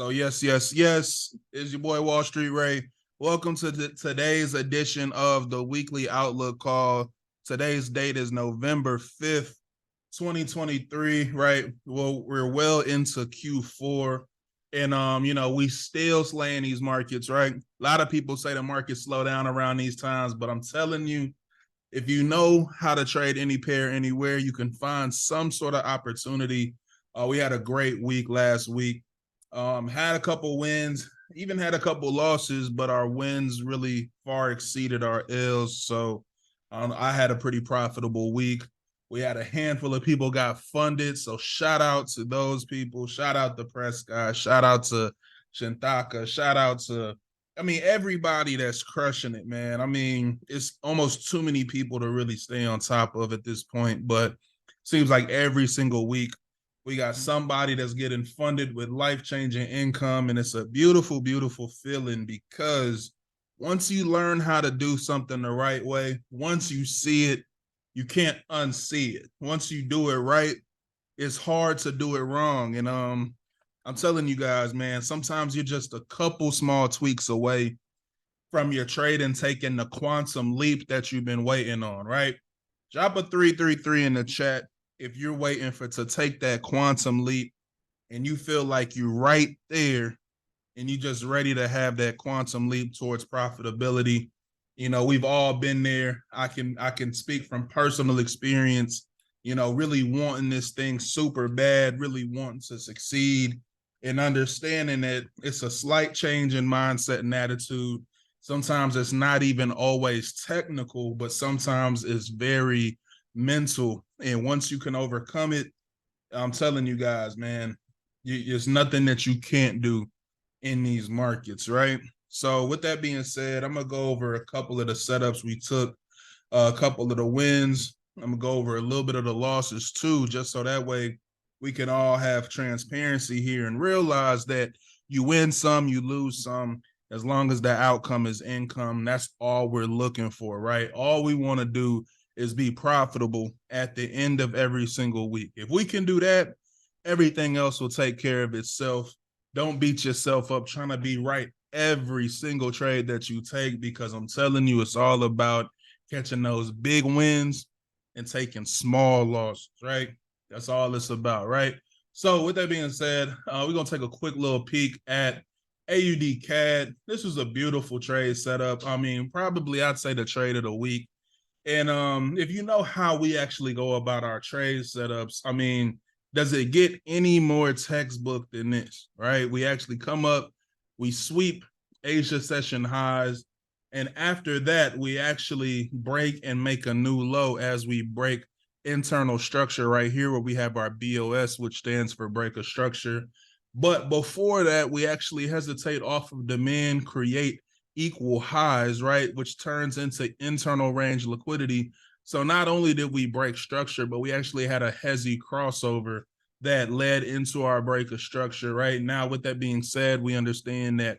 So yes, it's your boy Wallstreet Ray. Welcome to today's edition of the weekly Outlook call. Today's date is November 5th, 2023. Right. Well, we're well into Q4, and we still slaying these markets. Right. A lot of people say the markets slow down around these times, but I'm telling you, if you know how to trade any pair anywhere, you can find some sort of opportunity. We had a great week last week. Had a couple wins, even had a couple losses, but our wins really far exceeded our L's. So I had a pretty profitable week. We had a handful of people got funded. So shout out to those people. Shout out to Press Guy. Shout out to Shintaka. Shout out to everybody that's crushing it, man. I mean, it's almost too many people to really stay on top of at this point, but seems like every single week we got somebody that's getting funded with life-changing income, and it's a beautiful, beautiful feeling because once you learn how to do something the right way, once you see it, you can't unsee it. Once you do it right, it's hard to do it wrong. And I'm telling you guys, man, sometimes you're just a couple small tweaks away from your trade and taking the quantum leap that you've been waiting on, right? Drop a 333 in the chat if you're waiting to take that quantum leap and you feel like you're right there and you just ready to have that quantum leap towards profitability. We've all been there. I can speak from personal experience, really wanting this thing super bad, really wanting to succeed and understanding that it's a slight change in mindset and attitude. Sometimes it's not even always technical, but sometimes it's very mental. And once you can overcome it, I'm telling you guys, man, there's nothing that you can't do in these markets, right? So with that being said, I'm going to go over a couple of the setups we took, a couple of the wins. I'm going to go over a little bit of the losses too, just so that way we can all have transparency here and realize that you win some, you lose some. As long as the outcome is income, that's all we're looking for, right? All we want to do is be profitable at the end of every single week. If we can do that, everything else will take care of itself. Don't beat yourself up trying to be right every single trade that you take, because I'm telling you, it's all about catching those big wins and taking small losses, right? That's all it's about, right? So with that being said, we're going to take a quick little peek at AUD CAD. This was a beautiful trade setup. I mean, probably I'd say the trade of the week. And if you know how we actually go about our trade setups, I mean, does it get any more textbook than this, right? We actually come up, we sweep Asia session highs, and after that, we actually break and make a new low as we break internal structure right here where we have our BOS, which stands for break of structure. But before that, we actually hesitate off of demand, create equal highs, right? Which turns into internal range liquidity. So not only did we break structure, but we actually had a heavy crossover that led into our break of structure, right? Now, with that being said, we understand that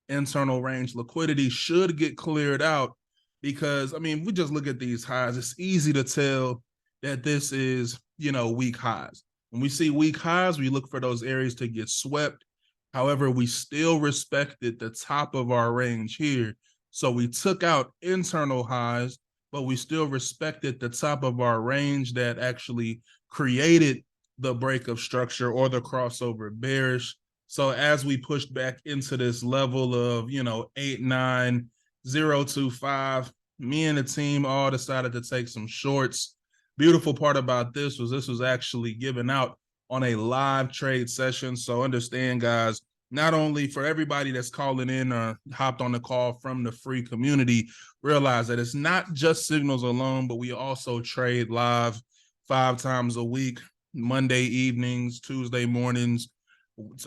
internal range liquidity should get cleared out because, I mean, we just look at these highs. It's easy to tell that this is, weak highs. When we see weak highs, we look for those areas to get swept. However, we still respected the top of our range here. So we took out internal highs, but we still respected the top of our range that actually created the break of structure or the crossover bearish. So as we pushed back into this level of, 89025, me and the team all decided to take some shorts. Beautiful part about this was actually given out on a live trade session. So understand, guys, not only for everybody that's calling in or hopped on the call from the free community, realize that it's not just signals alone, but we also trade live 5 times a week, Monday evenings, Tuesday mornings,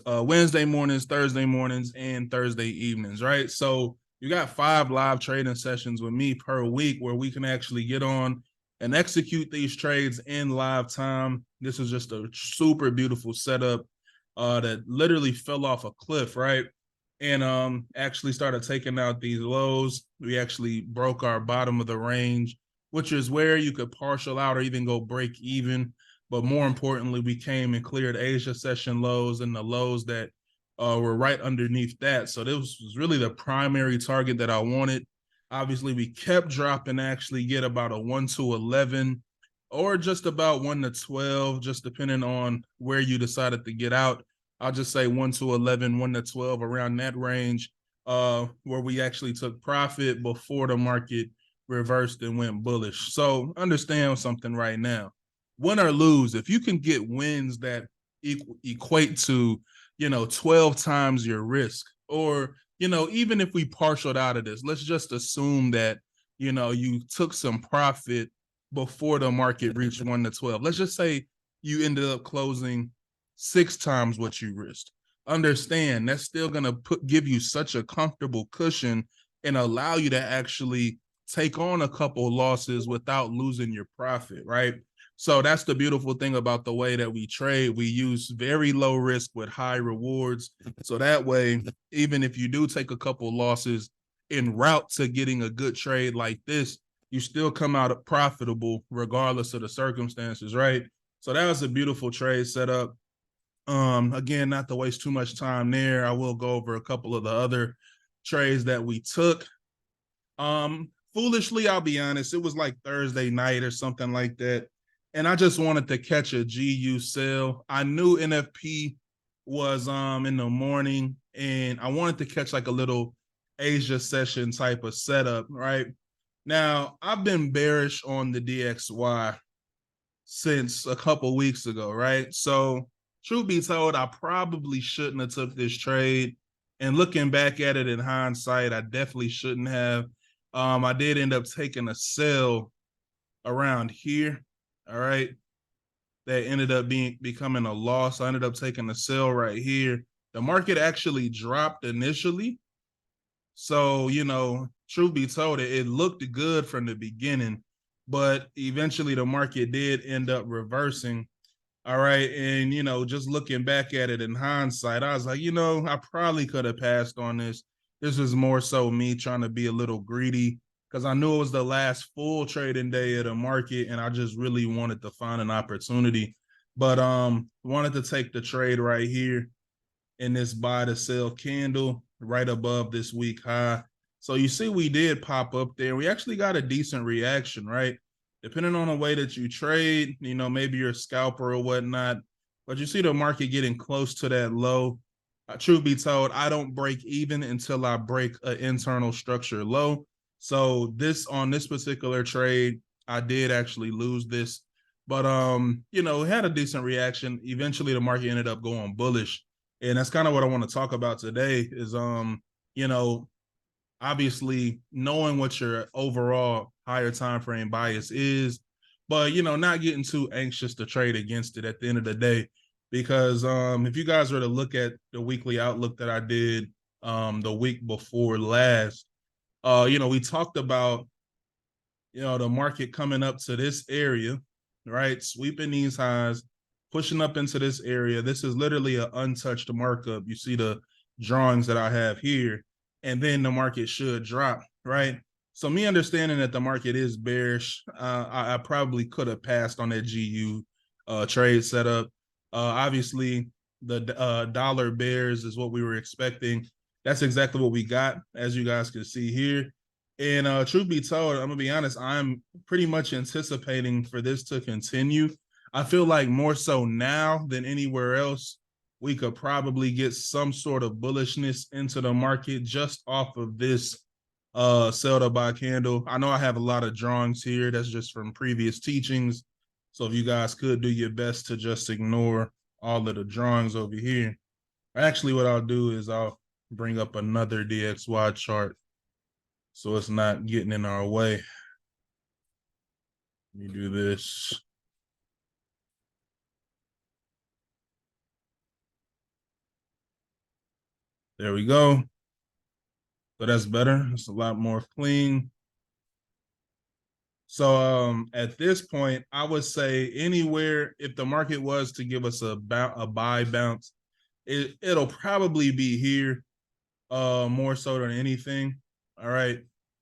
Wednesday mornings, Thursday mornings, and Thursday evenings, right? So you got 5 live trading sessions with me per week where we can actually get on and execute these trades in live time. This is just a super beautiful setup that literally fell off a cliff, right? And actually started taking out these lows. We actually broke our bottom of the range, which is where you could partial out or even go break even. But more importantly, we came and cleared Asia session lows and the lows that were right underneath that. So this was really the primary target that I wanted. Obviously, we kept dropping to actually get about a 1 to 11 or just about 1 to 12, just depending on where you decided to get out. I'll just say 1 to 11, 1 to 12, around that range, where we actually took profit before the market reversed and went bullish. So understand something right now. Win or lose, if you can get wins that equate to 12 times your risk, or even if we partialed out of this, let's just assume that you took some profit before the market reached 1 to 12. Let's just say you ended up closing 6 times what you risked. Understand that's still going to give you such a comfortable cushion and allow you to actually take on a couple losses without losing your profit, right? So that's the beautiful thing about the way that we trade. We use very low risk with high rewards. So that way, even if you do take a couple losses en route to getting a good trade like this, you still come out profitable regardless of the circumstances, right? So that was a beautiful trade setup. Again, not to waste too much time there, I will go over a couple of the other trades that we took. Foolishly, I'll be honest, it was like Thursday night or something like that, and I just wanted to catch a GU sell. I knew NFP was in the morning, and I wanted to catch like a little Asia session type of setup, right? Now, I've been bearish on the DXY since a couple weeks ago, right? So, truth be told, I probably shouldn't have took this trade. And looking back at it in hindsight, I definitely shouldn't have. I did end up taking a sell around here. All right. That ended up becoming a loss. I ended up taking a sell right here. The market actually dropped initially. So, truth be told, it looked good from the beginning, but eventually the market did end up reversing. All right. And, just looking back at it in hindsight, I was like, I probably could have passed on this. This was more so me trying to be a little greedy because I knew it was the last full trading day of the market and I just really wanted to find an opportunity. But wanted to take the trade right here in this buy to sell candle right above this week high. So you see we did pop up there. We actually got a decent reaction, right? Depending on the way that you trade, maybe you're a scalper or whatnot, but you see the market getting close to that low. Truth be told, I don't break even until I break an internal structure low. So on this particular trade, I did actually lose this, but had a decent reaction. Eventually the market ended up going bullish. And that's kind of what I want to talk about today is obviously knowing what your overall higher time frame bias is, but not getting too anxious to trade against it at the end of the day. Because if you guys were to look at the weekly outlook that I did the week before last, we talked about the market coming up to this area, right? Sweeping these highs, pushing up into this area. This is literally an untouched markup. You see the drawings that I have here, and then the market should drop, right? So me understanding that the market is bearish, I probably could have passed on that GU trade setup. Obviously, the dollar bears is what we were expecting. That's exactly what we got, as you guys can see here. And truth be told, I'm gonna be honest, I'm pretty much anticipating for this to continue. I feel like more so now than anywhere else, we could probably get some sort of bullishness into the market just off of this sell to buy candle. I know I have a lot of drawings here. That's just from previous teachings. So if you guys could do your best to just ignore all of the drawings over here. Actually, what I'll do is I'll bring up another DXY chart so it's not getting in our way. Let me do this. There we go. So that's better. It's a lot more clean. So at this point, I would say anywhere, if the market was to give us a buy bounce, it'll probably be here more so than anything. All right.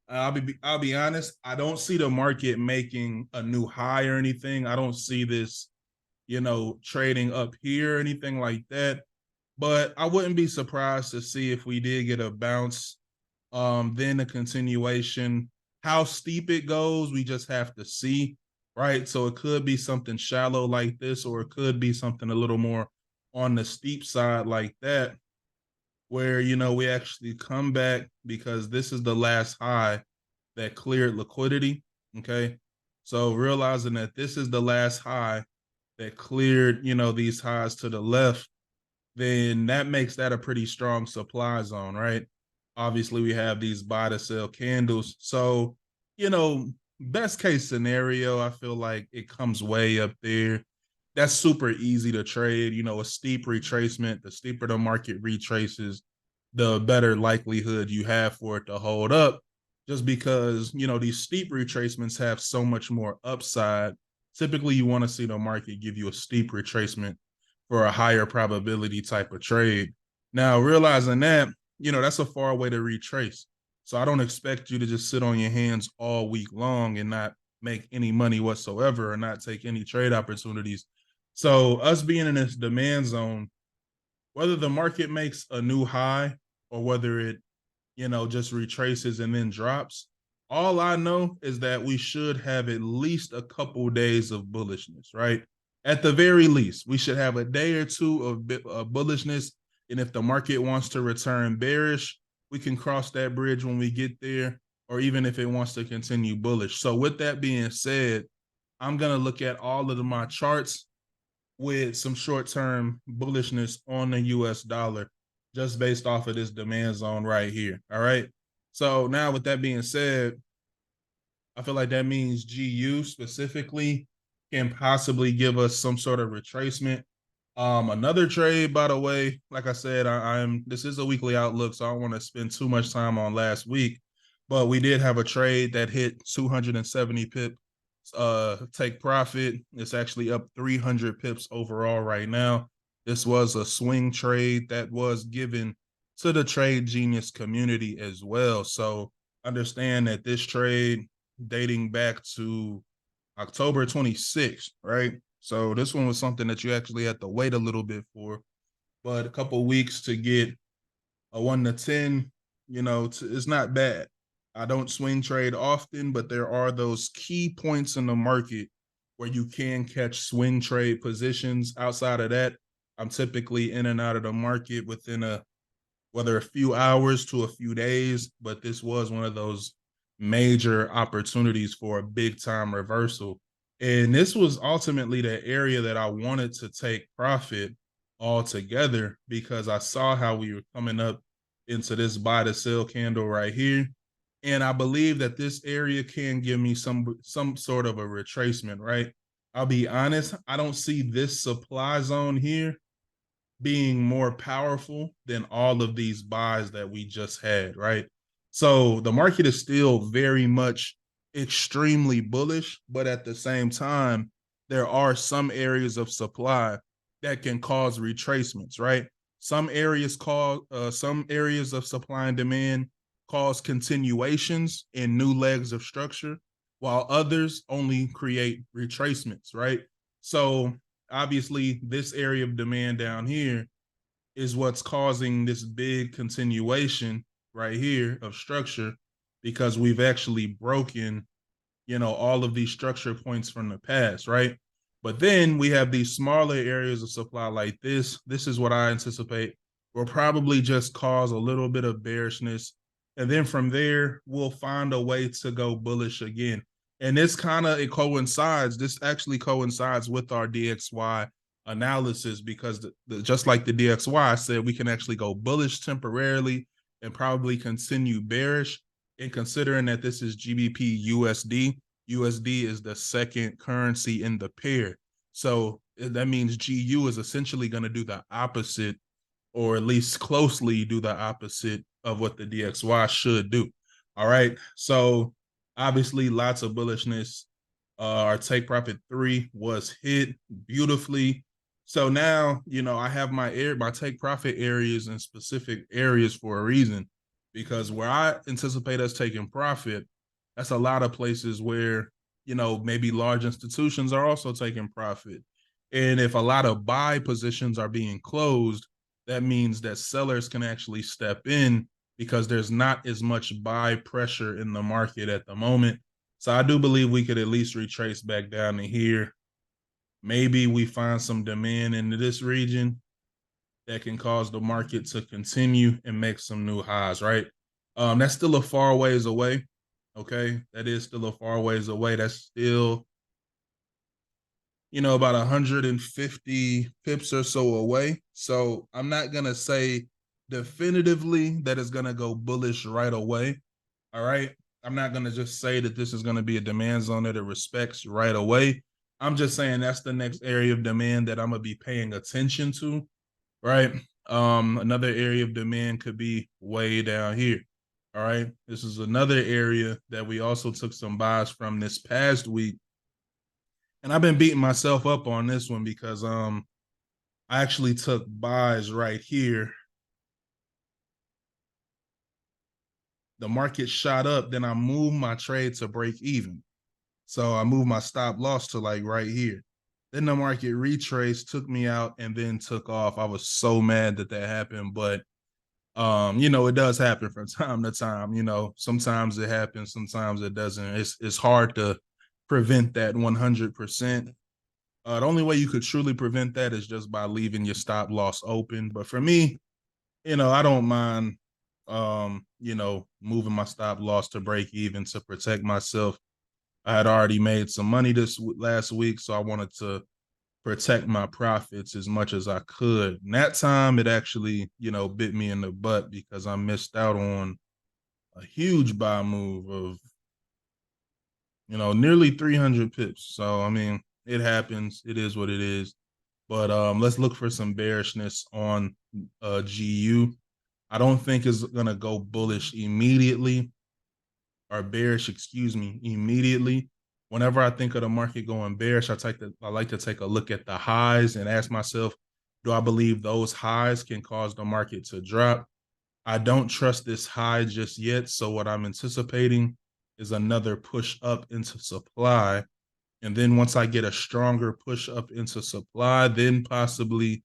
I'll be honest, I don't see the market making a new high or anything. I don't see this, trading up here or anything like that. but I wouldn't be surprised to see if we did get a bounce, then a continuation. How steep it goes, we just have to see, right? So it could be something shallow like this, or it could be something a little more on the steep side like that, where we actually come back because this is the last high that cleared liquidity. Okay. So realizing that this is the last high that cleared, these highs to the left, then that makes that a pretty strong supply zone, right? Obviously, we have these buy to sell candles. So, you know, best case scenario, I feel like it comes way up there. That's super easy to trade. A steep retracement, the steeper the market retraces, the better likelihood you have for it to hold up, just because, these steep retracements have so much more upside. Typically, you want to see the market give you a steep retracement for a higher probability type of trade. Now, realizing that, that's a far way to retrace. So I don't expect you to just sit on your hands all week long and not make any money whatsoever or not take any trade opportunities. So us being in this demand zone, whether the market makes a new high or whether it, just retraces and then drops, all I know is that we should have at least a couple days of bullishness, right? At the very least, we should have a day or two of bullishness. And if the market wants to return bearish, we can cross that bridge when we get there, or even if it wants to continue bullish. So, with that being said, I'm going to look at all of my charts with some short-term bullishness on the US dollar just based off of this demand zone right here. All right. So now with that being said, I feel like that means GU specifically can possibly give us some sort of retracement. Another trade, by the way, like I said, I'm this is a weekly outlook, so I don't want to spend too much time on last week, but we did have a trade that hit 270 pips take profit. It's actually up 300 pips overall right now. This was a swing trade that was given to the trade genius community as well. So understand that this trade dating back to October 26th, right? So this one was something that you actually had to wait a little bit for, but a couple weeks to get a 1 to 10, it's not bad. I don't swing trade often, but there are those key points in the market where you can catch swing trade positions. Outside of that, I'm typically in and out of the market within whether a few hours to a few days, but this was one of those major opportunities for a big time reversal. And this was ultimately the area that I wanted to take profit altogether because I saw how we were coming up into this buy to sell candle right here. And I believe that this area can give me some sort of a retracement, right? I'll be honest, I don't see this supply zone here being more powerful than all of these buys that we just had, right? So the market is still very much extremely bullish, but at the same time, there are some areas of supply that can cause retracements, right? Some areas of supply and demand cause continuations in new legs of structure, while others only create retracements, right? So obviously this area of demand down here is what's causing this big continuation right here of structure because we've actually broken all of these structure points from the past, right? But then we have these smaller areas of supply like this is what I anticipate will probably just cause a little bit of bearishness, and then from there we'll find a way to go bullish again. And this actually coincides with our DXY analysis because just like the DXY said, we can actually go bullish temporarily and probably continue bearish. And considering that this is GBP USD is the second currency in the pair. So that means GU is essentially going to do the opposite, or at least closely do the opposite of what the DXY should do. All right. So obviously lots of bullishness. Our take profit 3 was hit beautifully. So now, I have my take profit areas in specific areas for a reason, because where I anticipate us taking profit, that's a lot of places where, maybe large institutions are also taking profit. And if a lot of buy positions are being closed, that means that sellers can actually step in because there's not as much buy pressure in the market at the moment. So I do believe we could at least retrace back down to here. Maybe we find some demand into this region that can cause the market to continue and make some new highs, right? That's still a far ways away. Okay. That is still a far ways away. That's still, about 150 pips or so away. So I'm not going to say definitively that it's going to go bullish right away. All right. I'm not going to just say that this is going to be a demand zone that it respects right away. I'm just saying that's the next area of demand that I'm going to be paying attention to. Right. Another area of demand could be way down here. All right. This is another area that we also took some buys from this past week. And I've been beating myself up on this one because I actually took buys right here. The market shot up, then I moved my trade to break even. So I moved my stop loss to like right here. Then the market retraced, took me out, and then took off. I was so mad that happened, but it does happen from time to time. Sometimes it happens, sometimes it doesn't. It's hard to prevent that 100%. The only way you could truly prevent that is just by leaving your stop loss open. But for me, I don't mind, moving my stop loss to break even to protect myself. I had already made some money this last week, so I wanted to protect my profits as much as I could. And that time, it actually, bit me in the butt because I missed out on a huge buy move of, nearly 300 pips. So, I mean, it happens. It is what it is. But let's look for some bearishness on GU. I don't think it's gonna go bullish immediately, or bearish, excuse me, immediately. Whenever I think of the market going bearish, I like to take a look at the highs and ask myself, do I believe those highs can cause the market to drop? I don't trust this high just yet. So what I'm anticipating is another push up into supply. And then once I get a stronger push up into supply, then possibly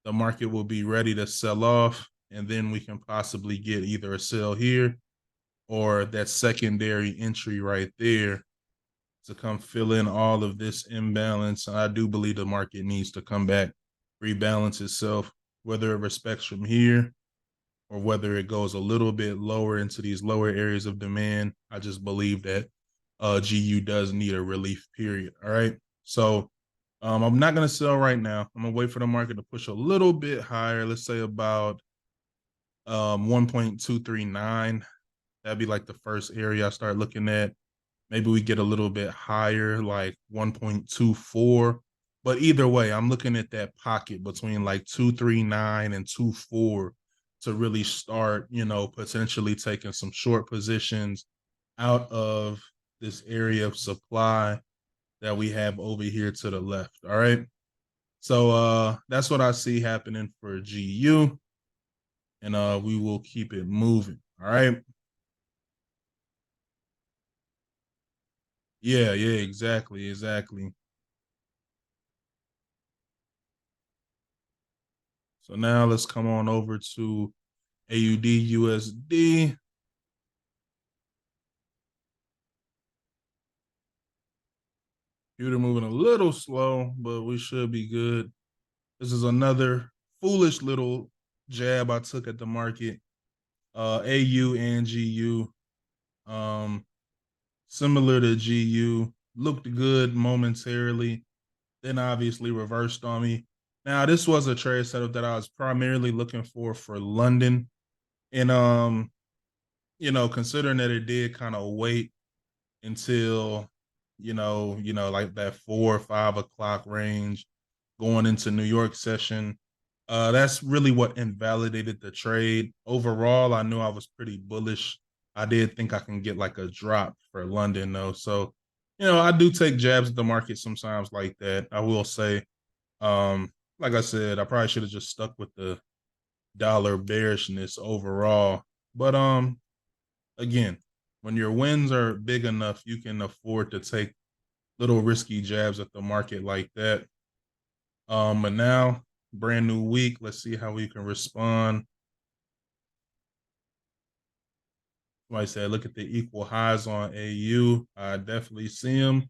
the market will be ready to sell off. And then we can possibly get either a sell here or that secondary entry right there to come fill in all of this imbalance. I do believe the market needs to come back, rebalance itself, whether it respects from here or whether it goes a little bit lower into these lower areas of demand. I just believe that GU does need a relief period. All right. So I'm not going to sell right now. I'm going to wait for the market to push a little bit higher. Let's say about 1.239. That'd be like the first area I start looking at. Maybe we get a little bit higher, like 1.24. But either way, I'm looking at that pocket between like 239 and 24 to really start, potentially taking some short positions out of this area of supply that we have over here to the left. All right. So that's what I see happening for GU. And we will keep it moving. All right. Yeah, exactly. So now let's come on over to AUD USD. Computer moving a little slow, but we should be good. This is another foolish little jab I took at the market. AU and GU, similar to GU, looked good momentarily, then obviously reversed on me. Now, this was a trade setup that I was primarily looking for London. And considering that it did kind of wait until like that 4 or 5 o'clock range going into New York session. That's really what invalidated the trade. Overall, I knew I was pretty bullish. I did think I can get like a drop for London though. So, I do take jabs at the market sometimes like that. I will say, like I said, I probably should have just stuck with the dollar bearishness overall. But again, when your wins are big enough, you can afford to take little risky jabs at the market like that. But now brand new week. Let's see how we can respond. Like I said, look at the equal highs on AU. I definitely see them.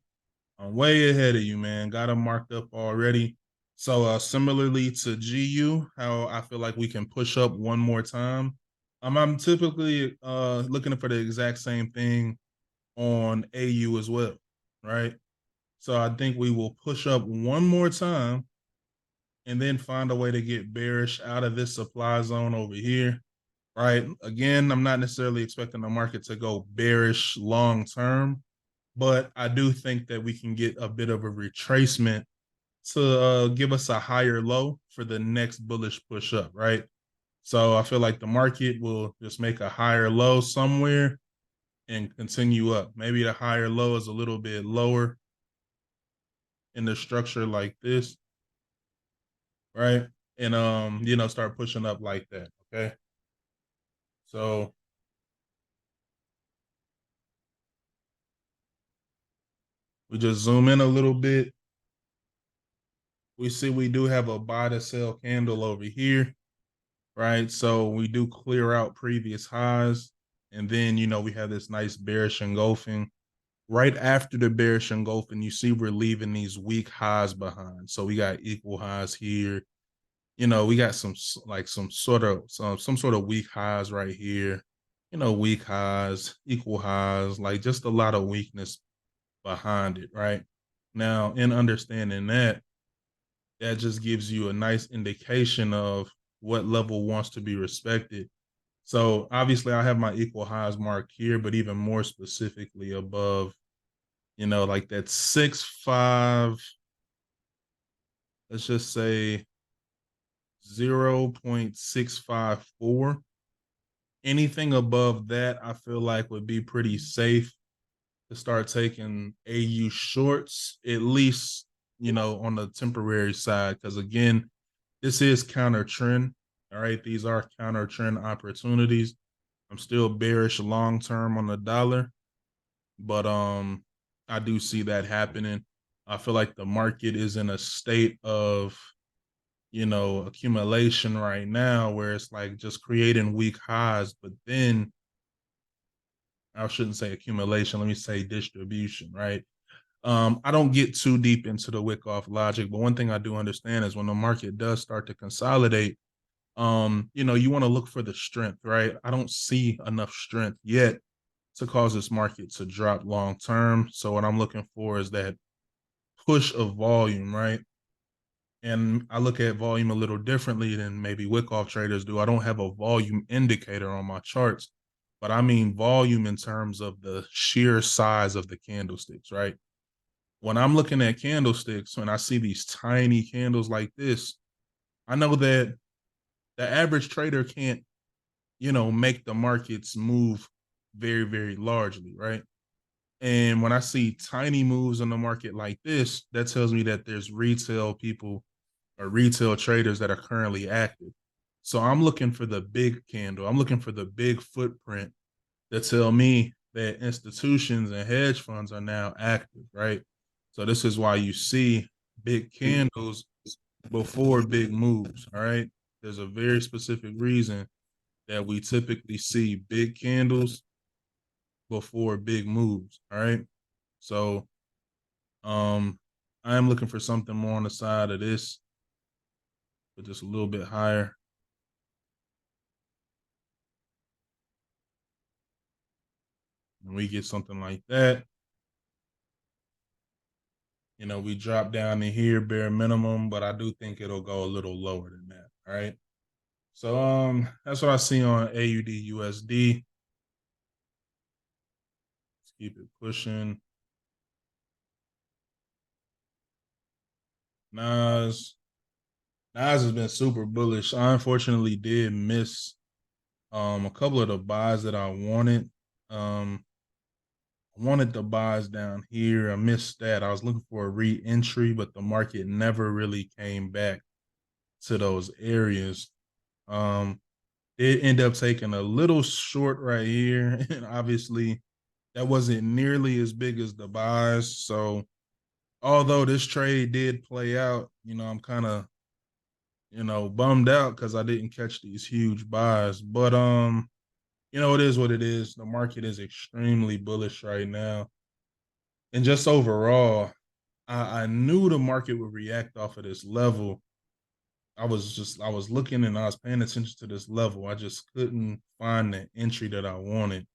I'm way ahead of you, man. Got them marked up already. So similarly to GU, how I feel like we can push up one more time. I'm typically looking for the exact same thing on AU as well, right? So I think we will push up one more time and then find a way to get bearish out of this supply zone over here, right? Again, I'm not necessarily expecting the market to go bearish long term, but I do think that we can get a bit of a retracement to give us a higher low for the next bullish push up, right? So I feel like the market will just make a higher low somewhere and continue up. Maybe the higher low is a little bit lower in the structure like this, right? And start pushing up like that. Okay. So we just zoom in a little bit. We see we do have a buy to sell candle over here, right? So we do clear out previous highs. And then, we have this nice bearish engulfing. Right after the bearish engulfing, you see we're leaving these weak highs behind. So we got equal highs here. We got some sort of weak highs right here. Weak highs, equal highs, like just a lot of weakness behind it, right? Now, in understanding that, that just gives you a nice indication of what level wants to be respected. So obviously I have my equal highs marked here, but even more specifically above, like that 6.5, let's just say 0.654. Anything above that, I feel like would be pretty safe to start taking AU shorts, at least, on the temporary side. Because again, this is counter trend. All right. These are counter trend opportunities. I'm still bearish long term on the dollar, but I do see that happening. I feel like the market is in a state of accumulation right now where it's like just creating weak highs, but then I shouldn't say accumulation, let me say distribution, right? I don't get too deep into the wick off logic, but one thing I do understand is when the market does start to consolidate, you want to look for the strength, right? I don't see enough strength yet to cause this market to drop long term. So what I'm looking for is that push of volume, right? And I look at volume a little differently than maybe wick-off traders do. I don't have a volume indicator on my charts, but I mean volume in terms of the sheer size of the candlesticks, right? When I'm looking at candlesticks, when I see these tiny candles like this, I know that the average trader can't, make the markets move very, very largely, right? And when I see tiny moves in the market like this, that tells me that there's retail people or retail traders that are currently active. So I'm looking for the big candle. I'm looking for the big footprint that tell me that institutions and hedge funds are now active, right? So this is why you see big candles before big moves, all right? There's a very specific reason that we typically see big candles before big moves, all right? So I am looking for something more on the side of this, but just a little bit higher. And we get something like that. We drop down in here bare minimum, but I do think it'll go a little lower than that. All right. So that's what I see on AUD USD. Let's keep it pushing. Nas has been super bullish. I unfortunately did miss a couple of the buys that I wanted. I wanted the buys down here. I missed that. I was looking for a re-entry, but the market never really came back to those areas. It ended up taking a little short right here. And obviously that wasn't nearly as big as the buys. So although this trade did play out, I'm kind of bummed out because I didn't catch these huge buys. But it is what it is. The market is extremely bullish right now. And just overall, I knew the market would react off of this level. I was looking and I was paying attention to this level. I just couldn't find the entry that I wanted.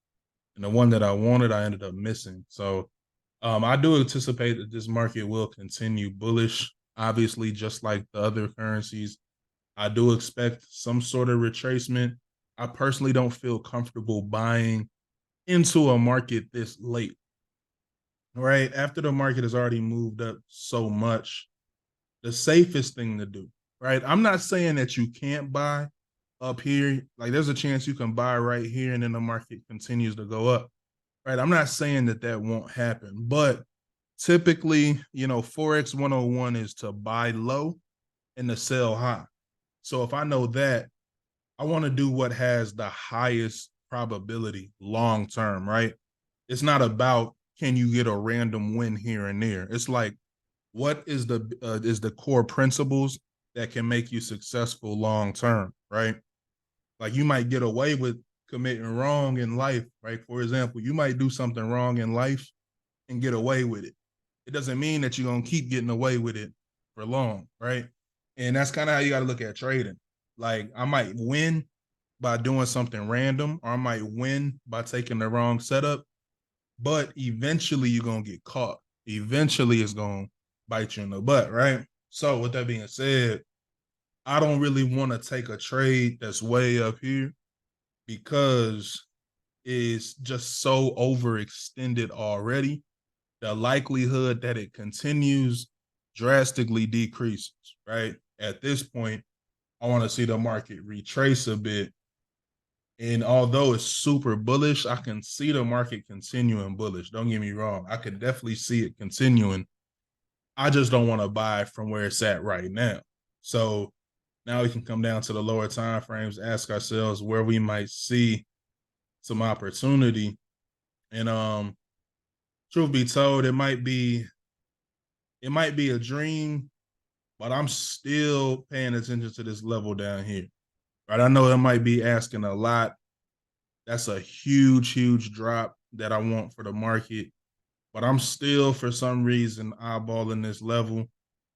And the one that I wanted, I ended up missing. So I do anticipate that this market will continue bullish, obviously, just like the other currencies. I do expect some sort of retracement. I personally don't feel comfortable buying into a market this late, right? After the market has already moved up so much, the safest thing to do, right? I'm not saying that you can't buy up here. Like there's a chance you can buy right here and then the market continues to go up, right? I'm not saying that that won't happen, but typically, Forex 101 is to buy low and to sell high. So if I know that, I want to do what has the highest probability long term, right? It's not about can you get a random win here and there. It's like what is the core principles that can make you successful long term, right? Like you might get away with committing wrong in life, right? For example, you might do something wrong in life and get away with it. It doesn't mean that you're gonna keep getting away with it for long, right? And that's kind of how you got to look at trading. Like I might win by doing something random, or I might win by taking the wrong setup, but eventually you're gonna get caught. Eventually it's gonna bite you in the butt, right? So with that being said, I don't really want to take a trade that's way up here because it's just so overextended already. The likelihood that it continues drastically decreases, right? At this point, I want to see the market retrace a bit. And although it's super bullish, I can see the market continuing bullish. Don't get me wrong. I could definitely see it continuing. I just don't want to buy from where it's at right now. So now we can come down to the lower time frames, ask ourselves where we might see some opportunity. And truth be told, it might be a dream, but I'm still paying attention to this level down here. Right. I know it might be asking a lot. That's a huge, huge drop that I want for the market. But I'm still, for some reason, eyeballing this level.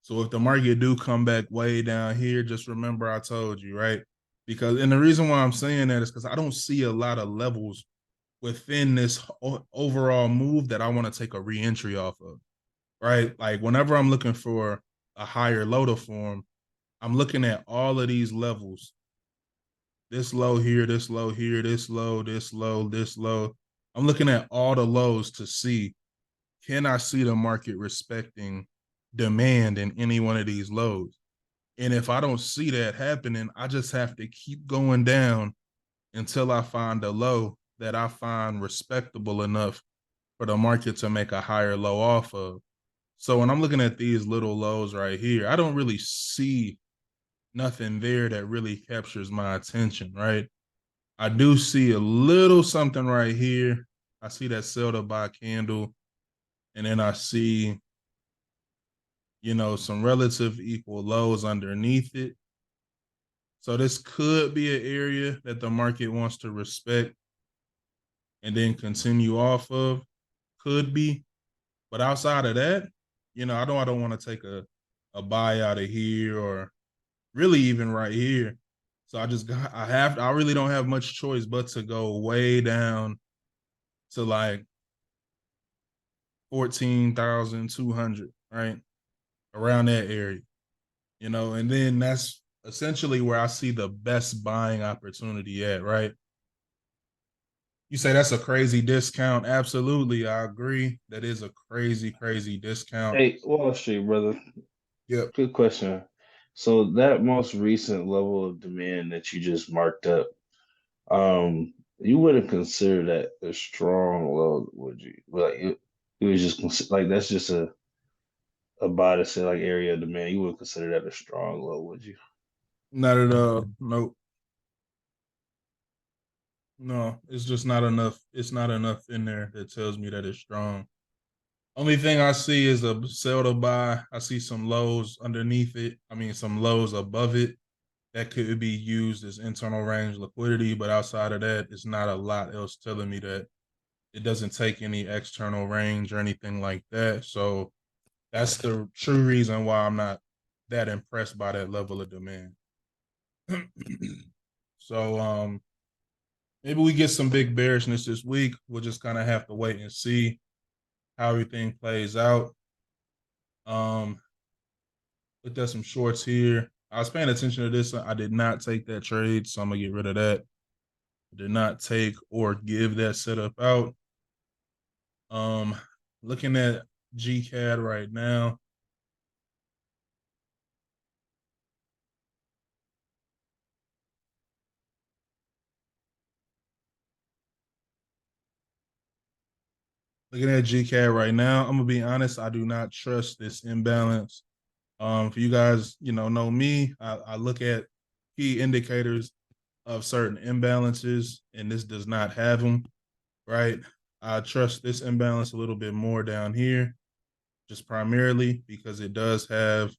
So if the market do come back way down here, just remember I told you, right? And the reason why I'm saying that is because I don't see a lot of levels within this overall move that I want to take a reentry off of, right? Like whenever I'm looking for a higher low to form, I'm looking at all of these levels. This low here, this low here, this low, this low, this low. I'm looking at all the lows to see, can I see the market respecting demand in any one of these lows? And if I don't see that happening, I just have to keep going down until I find a low that I find respectable enough for the market to make a higher low off of. So when I'm looking at these little lows right here, I don't really see nothing there that really captures my attention, right? I do see a little something right here. I see that sell to buy candle, and then I see, some relative equal lows underneath it. So this could be an area that the market wants to respect and then continue off of. Could be. But outside of that, I don't want to take a buy out of here or really even right here. So I really don't have much choice but to go way down to like 14,200, right? Around that area, and then that's essentially where I see the best buying opportunity at, right? You say that's a crazy discount. Absolutely. I agree. That is a crazy, crazy discount. Hey, Wall Street, brother. Yep. Good question. So that most recent level of demand that you just marked up, you wouldn't consider that a strong low, would you? Like it was just like that's just a buy to say like area of demand. You wouldn't consider that a strong low, would you? Not at all. Nope. No, it's just not enough. It's not enough in there that tells me that it's strong. Only thing I see is a sell to buy. I see some lows underneath it. I mean, some lows above it. that could be used as internal range liquidity. But outside of that, it's not a lot else telling me that it doesn't take any external range or anything like that. So that's the true reason why I'm not that impressed by that level of demand. So maybe we get some big bearishness this week. We'll just kind of have to wait and see how everything plays out. Looked at some shorts here. I was paying attention to this. I did not take that trade, so I'm gonna get rid of that. I did not take or give that setup out. Um, looking at GCAD right now. Looking at GCAD right now, I'm gonna be honest. I do not trust this imbalance. For you guys, know me. I look at key indicators of certain imbalances, and this does not have them. Right. I trust this imbalance a little bit more down here, just primarily because it does have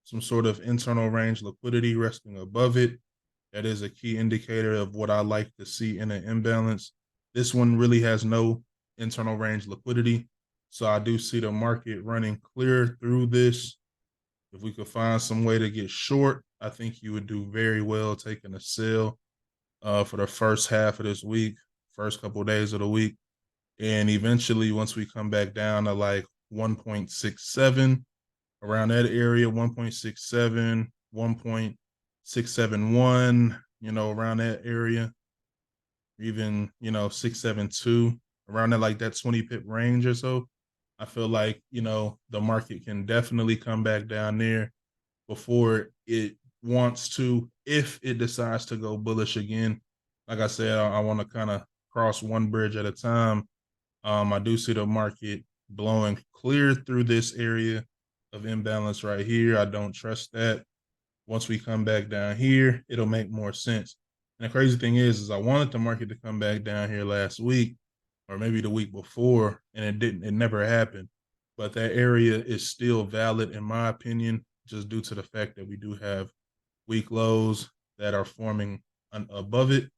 some sort of internal range liquidity resting above it. That is a key indicator of what I like to see in an imbalance. This one really has no internal range liquidity. So I do see the market running clear through this. If we could find some way to get short, I think you would do very well taking a sell for the first half of this week, first couple of days of the week. And eventually, once we come back down to like 1.67, around that area, 1.67, 1.671, around that area, even, 672, around that, like that 20 pip range or so. I feel like, the market can definitely come back down there before it wants to, if it decides to go bullish again. Like I said, I want to kind of cross one bridge at a time. I do see the market blowing clear through this area of imbalance right here. I don't trust that. Once we come back down here, it'll make more sense. And the crazy thing is I wanted the market to come back down here last week or maybe the week before, and it didn't. It never happened. But that area is still valid, in my opinion, just due to the fact that we do have weak lows that are forming above it.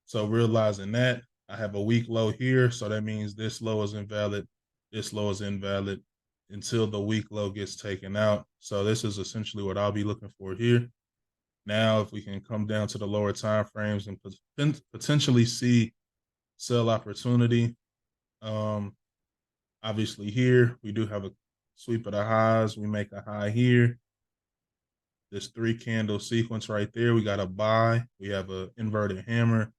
So realizing that, I have a weak low here, so that means this low is invalid, this low is invalid until the weak low gets taken out. So this is essentially what I'll be looking for here. Now, if we can come down to the lower time frames and potentially see sell opportunity, obviously here we do have a sweep of the highs. We make a high here. This 3 candle sequence right there, we got a buy. We have an inverted hammer,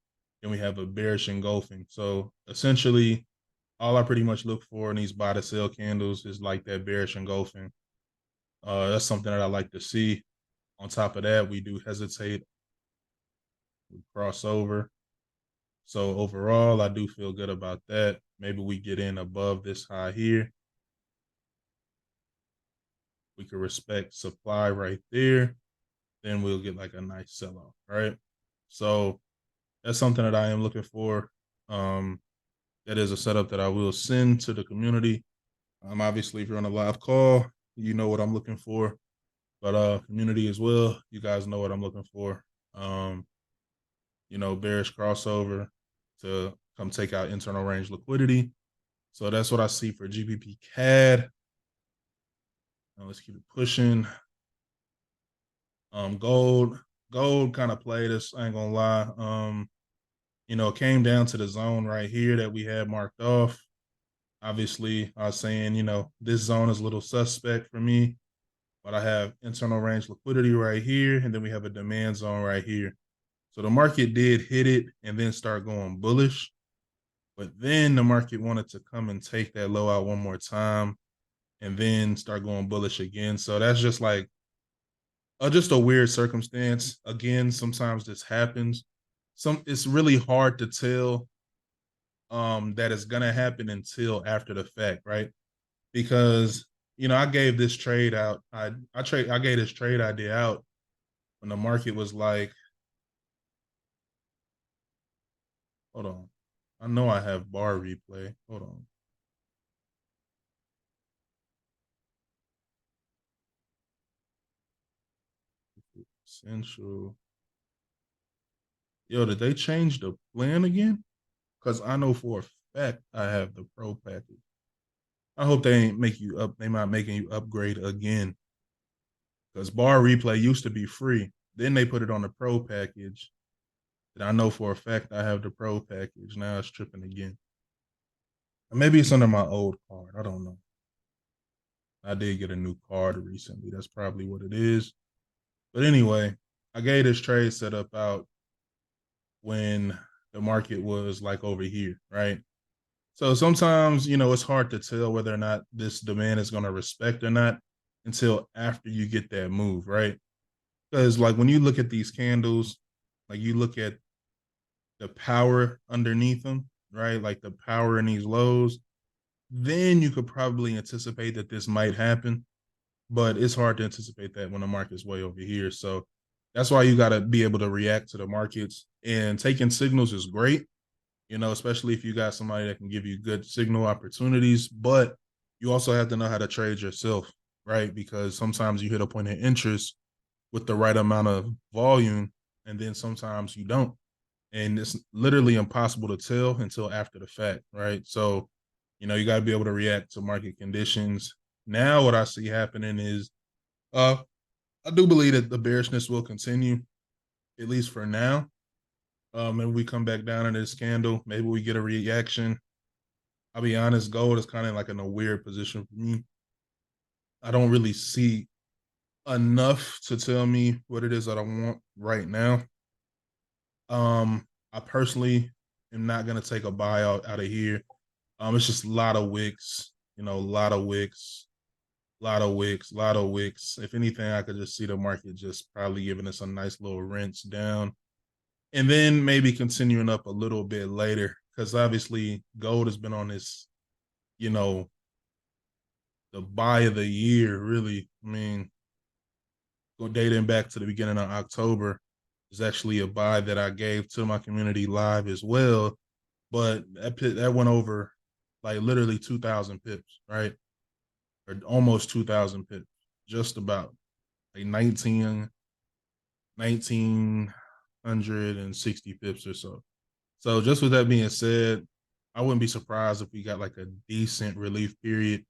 and we have a bearish engulfing. So essentially, all I pretty much look for in these buy to sell candles is like that bearish engulfing. That's something that I like to see. On top of that, we do hesitate. We cross over. So overall, I do feel good about that. Maybe we get in above this high here. We could respect supply right there. Then we'll get like a nice sell-off, right? So that's something that I am looking for. That is a setup that I will send to the community. Obviously, if you're on a live call, you know what I'm looking for. But community as well, you guys know what I'm looking for. Bearish crossover to come take out internal range liquidity. So that's what I see for GBP CAD. Now let's keep it pushing. Gold kind of played us, I ain't gonna lie. Came down to the zone right here that we had marked off. Obviously, I was saying, this zone is a little suspect for me, but I have internal range liquidity right here, and then we have a demand zone right here. So the market did hit it and then start going bullish, but then the market wanted to come and take that low out one more time and then start going bullish again. So that's just like just a weird circumstance. Again, sometimes this happens. It's really hard to tell that it's gonna happen until after the fact, right? Because I gave this trade out. I gave this trade idea out when the market was like, hold on. I know I have bar replay. Hold on. Essential. Yo, did they change the plan again? Because I know for a fact I have the pro package. I hope they ain't make you up. They not making you upgrade again. Because bar replay used to be free. Then they put it on the pro package. And I know for a fact I have the pro package. Now it's tripping again. Or maybe it's under my old card. I don't know. I did get a new card recently. That's probably what it is. But anyway, I gave this trade setup out when the market was like over here, right? So sometimes, it's hard to tell whether or not this demand is going to respect or not until after you get that move, right? Because like when you look at these candles, like you look at the power underneath them, right? Like the power in these lows, then you could probably anticipate that this might happen. But it's hard to anticipate that when the market's way over here. So that's why you got to be able to react to the markets. And taking signals is great, especially if you got somebody that can give you good signal opportunities. But you also have to know how to trade yourself, right? Because sometimes you hit a point of interest with the right amount of volume, and then sometimes you don't. And it's literally impossible to tell until after the fact, right? So, you got to be able to react to market conditions. Now, what I see happening is I do believe that the bearishness will continue, at least for now. Maybe we come back down in this candle. Maybe we get a reaction. I'll be honest, gold is kind of like in a weird position for me. I don't really see enough to tell me what it is that I want right now. I personally am not gonna take a buyout out of here. It's just a lot of wicks, a lot of wicks, a lot of wicks, a lot of wicks. If anything, I could just see the market just probably giving us a nice little rinse down, and then maybe continuing up a little bit later. Because obviously, gold has been on this, you know, the buy of the year. Really, I mean, go dating back to the beginning of October is actually a buy that I gave to my community live as well. But that went over like literally 2,000 pips, right? Or almost 2,000 pips, just about like 1,960 pips or so. So just with that being said, I wouldn't be surprised if we got like a decent relief period,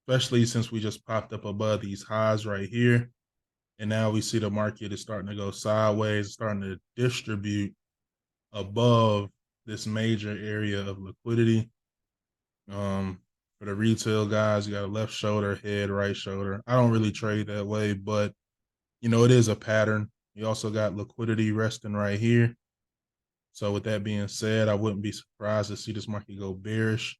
especially since we just popped up above these highs right here. And now we see the market is starting to go sideways, starting to distribute above this major area of liquidity. For the retail guys, you got a left shoulder, head, right shoulder. I don't really trade that way, but it is a pattern. You also got liquidity resting right here. So with that being said, I wouldn't be surprised to see this market go bearish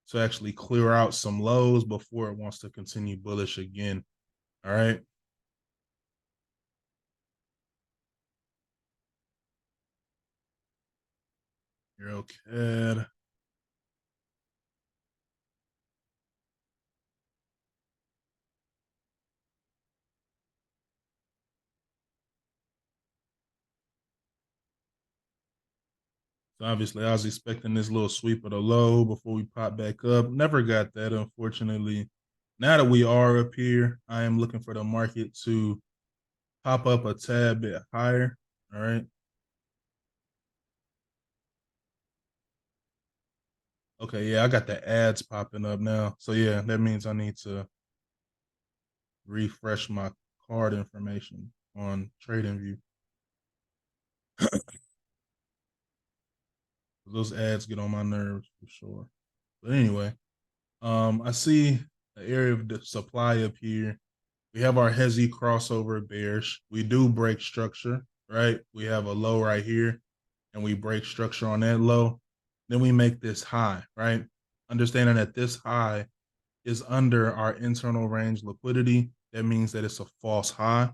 to actually clear out some lows before it wants to continue bullish again. All right. You're okay. So obviously, I was expecting this little sweep of the low before we pop back up. Never got that, unfortunately. Now that we are up here, I am looking for the market to pop up a tad bit higher. All right. Okay, yeah, I got the ads popping up now. So yeah, that means I need to refresh my card information on TradingView. Those ads get on my nerves for sure. But anyway, I see the area of the supply up here. We have our Hezi crossover bearish. We do break structure, right? We have a low right here, and we break structure on that low. Then we make this high, right? Understanding that this high is under our internal range liquidity. That means that it's a false high,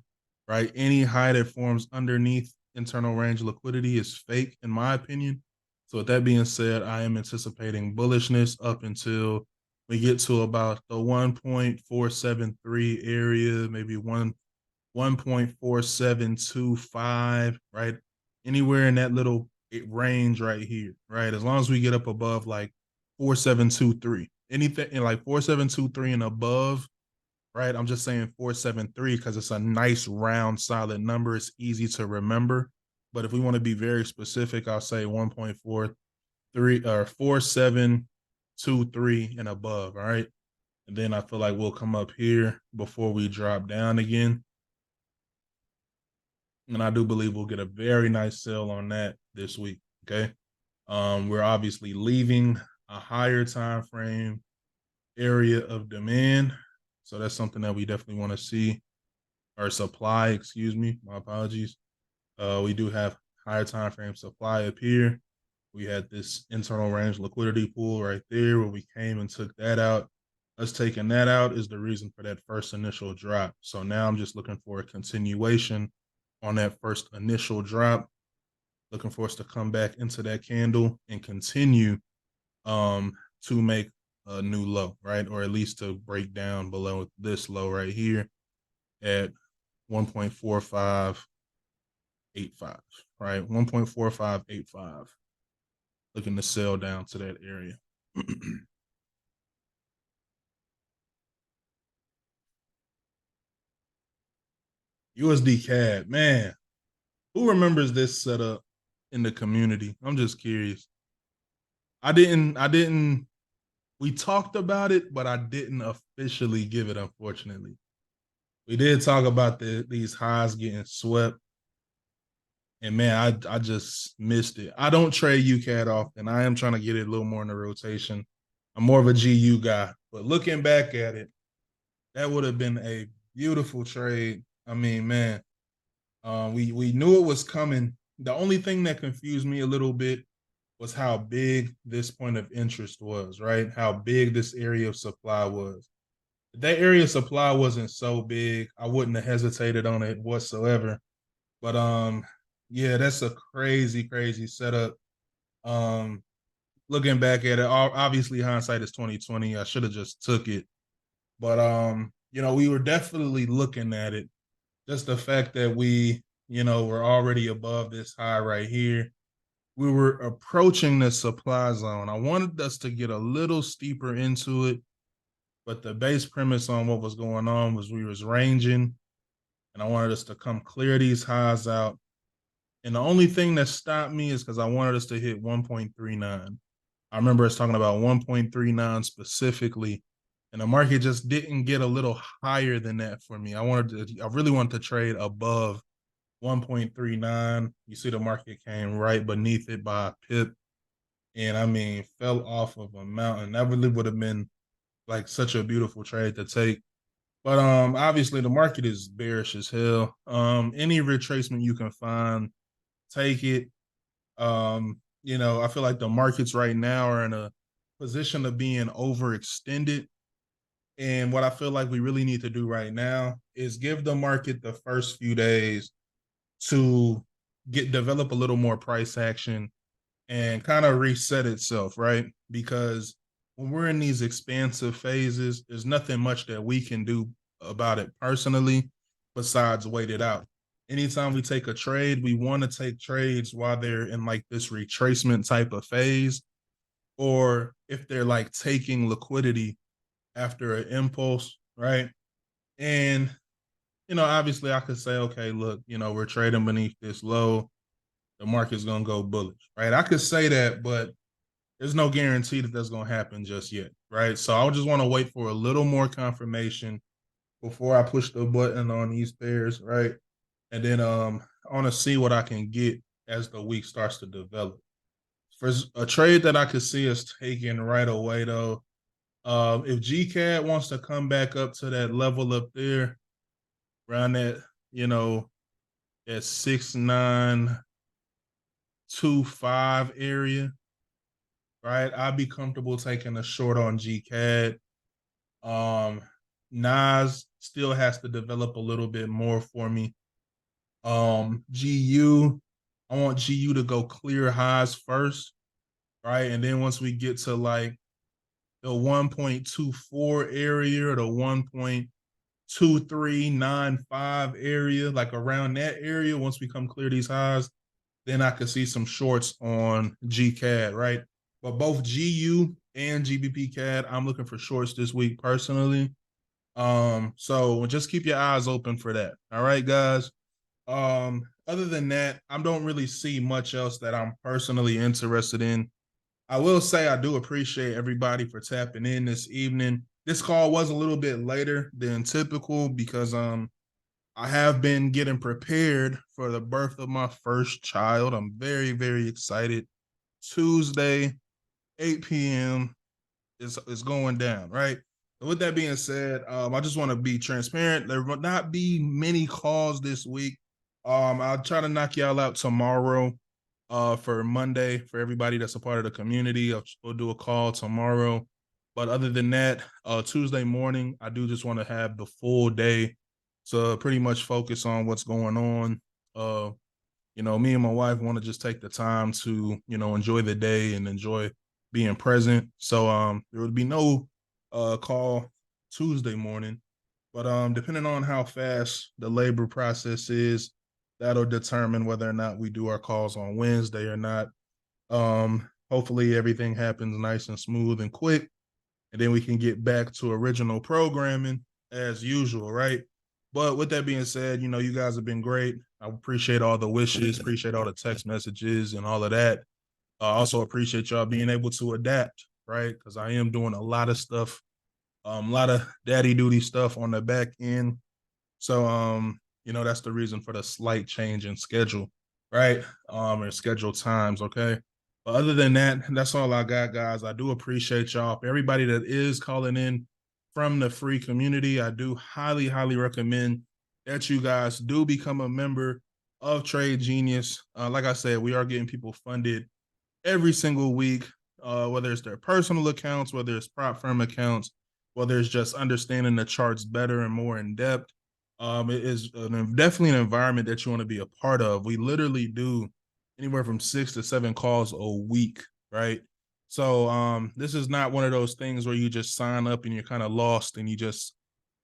right? Any high that forms underneath internal range liquidity is fake, in my opinion. So with that being said, I am anticipating bullishness up until we get to about the 1.473 area, maybe 1.4725, right? Anywhere in that little range right here, right? As long as we get up above like 4723, anything in like 4723 and above, right? I'm just saying 473 because it's a nice round solid number. It's easy to remember. But if we want to be very specific, I'll say 1.43 or 4723 and above. All right. And then I feel like we'll come up here before we drop down again. And I do believe we'll get a very nice sell on that this week. Okay. We're obviously leaving a higher time frame area of demand. So that's something that we definitely want to see. Or supply, excuse me. My apologies. We do have higher time frame supply up here. We had this internal range liquidity pool right there where we came and took that out. Us taking that out is the reason for that first initial drop. So now I'm just looking for a continuation on that first initial drop. Looking for us to come back into that candle and continue to make a new low, right? Or at least to break down below this low right here at 1.4585, right? 1.4585. Looking to sell down to that area. USD CAD, man. Who remembers this setup in the community? I'm just curious. I didn't we talked about it, but I didn't officially give it, unfortunately. We did talk about these highs getting swept. And man, I just missed it. I don't trade UCAD often. I am trying to get it a little more in the rotation. I'm more of a GU guy. But looking back at it, that would have been a beautiful trade. I mean, man, we knew it was coming. The only thing that confused me a little bit was how big this point of interest was, right? How big this area of supply was. If that area of supply wasn't so big, I wouldn't have hesitated on it whatsoever. But yeah, that's a crazy, crazy setup. Um, looking back at it, obviously hindsight is 2020. I should have just took it. But we were definitely looking at it. Just the fact that we, were already above this high right here. We were approaching the supply zone. I wanted us to get a little steeper into it, but the base premise on what was going on was we was ranging, and I wanted us to come clear these highs out. And the only thing that stopped me is because I wanted us to hit 1.39. I remember us talking about 1.39 specifically, and the market just didn't get a little higher than that for me. I really wanted to trade above 1.39. You see the market came right beneath it by a pip. And I mean, fell off of a mountain. That really would have been like such a beautiful trade to take. But obviously the market is bearish as hell. Any retracement you can find, take it. I feel like the markets right now are in a position of being overextended. And what I feel like we really need to do right now is give the market the first few days to develop a little more price action and kind of reset itself, right? Because when we're in these expansive phases, there's nothing much that we can do about it personally besides wait it out. Anytime we take a trade, we want to take trades while they're in like this retracement type of phase, or if they're like taking liquidity after an impulse, right? And, obviously I could say, okay, look, we're trading beneath this low. The market's going to go bullish, right? I could say that, but there's no guarantee that that's going to happen just yet, right? So I just want to wait for a little more confirmation before I push the button on these pairs, right? And then I want to see what I can get as the week starts to develop. For a trade that I could see us taking right away, though, if GCAD wants to come back up to that level up there, around that, at 6925 area, right? I'd be comfortable taking a short on GCAD. Nas still has to develop a little bit more for me. GU, I want GU to go clear highs first, right? And then once we get to like the 1.24 area or the 1.2395 area, like around that area, once we come clear these highs, then I could see some shorts on GCAD, right? But both GU and GBP CAD, I'm looking for shorts this week personally. So just keep your eyes open for that. All right, guys. Other than that, I don't really see much else that I'm personally interested in. I will say I do appreciate everybody for tapping in this evening. This call was a little bit later than typical because I have been getting prepared for the birth of my first child. I'm very, very excited. Tuesday, 8 p.m. is going down, right? So with that being said, I just want to be transparent. There will not be many calls this week. I'll try to knock y'all out tomorrow. For Monday, for everybody that's a part of the community, we'll do a call tomorrow. But other than that, Tuesday morning, I do just want to have the full day to pretty much focus on what's going on. Me and my wife want to just take the time to, enjoy the day and enjoy being present. So there would be no call Tuesday morning. But depending on how fast the labor process is, that'll determine whether or not we do our calls on Wednesday or not. Hopefully everything happens nice and smooth and quick, and then we can get back to original programming as usual, right? But with that being said, you guys have been great. I appreciate all the wishes, appreciate all the text messages and all of that. I also appreciate y'all being able to adapt, right? Because I am doing a lot of stuff, a lot of daddy duty stuff on the back end. So that's the reason for the slight change in schedule, right? And schedule times, okay? But other than that, that's all I got, guys. I do appreciate y'all. For everybody that is calling in from the free community, I do highly, highly recommend that you guys do become a member of Trade Genius. Like I said, we are getting people funded every single week, whether it's their personal accounts, whether it's prop firm accounts, whether it's just understanding the charts better and more in depth. It is definitely an environment that you want to be a part of. We literally do anywhere from 6 to 7 calls a week, right? So this is not one of those things where you just sign up and you're kind of lost and you just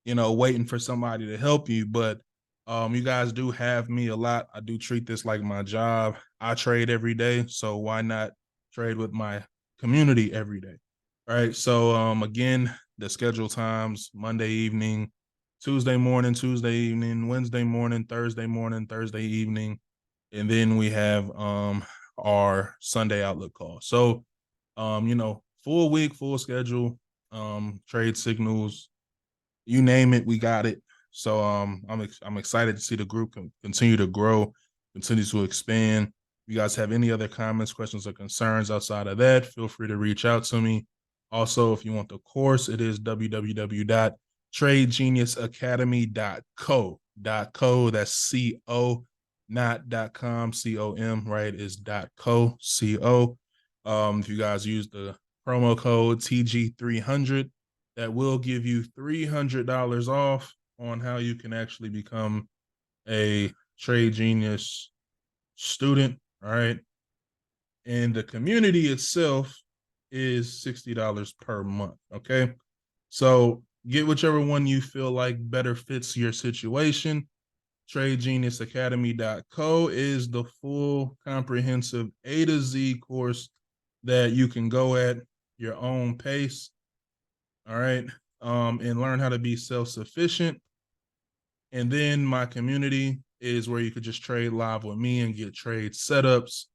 waiting for somebody to help you. But you guys do have me a lot. I do treat this like my job. I trade every day, so why not trade with my community every day? Right. So again, the schedule times: Monday evening, Tuesday morning, Tuesday evening, Wednesday morning, Thursday evening, and then we have our Sunday Outlook call. So full week, full schedule, trade signals, you name it, we got it. So I'm excited to see the group continue to grow, continue to expand. If you guys have any other comments, questions, or concerns outside of that, feel free to reach out to me. Also, if you want the course, it is www.tradegeniusacademy.co. That's CO, not .com, COM, right? Is .co, CO. If you guys use the promo code TG300, that will give you $300 off on how you can actually become a Trade Genius student. All right. And the community itself is $60 per month. Okay. So get whichever one you feel like better fits your situation. TradeGeniusAcademy.co is the full comprehensive A to Z course that you can go at your own pace. All right. And learn how to be self-sufficient. And then my community is where you could just trade live with me and get trade setups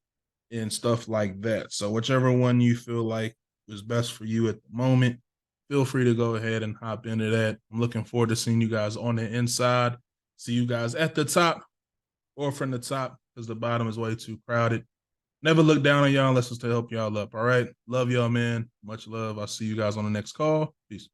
and stuff like that. So whichever one you feel like is best for you at the moment, feel free to go ahead and hop into that. I'm looking forward to seeing you guys on the inside. See you guys at the top or from the top because the bottom is way too crowded. Never look down on y'all unless it's to help y'all up. All right. Love y'all, man. Much love. I'll see you guys on the next call. Peace.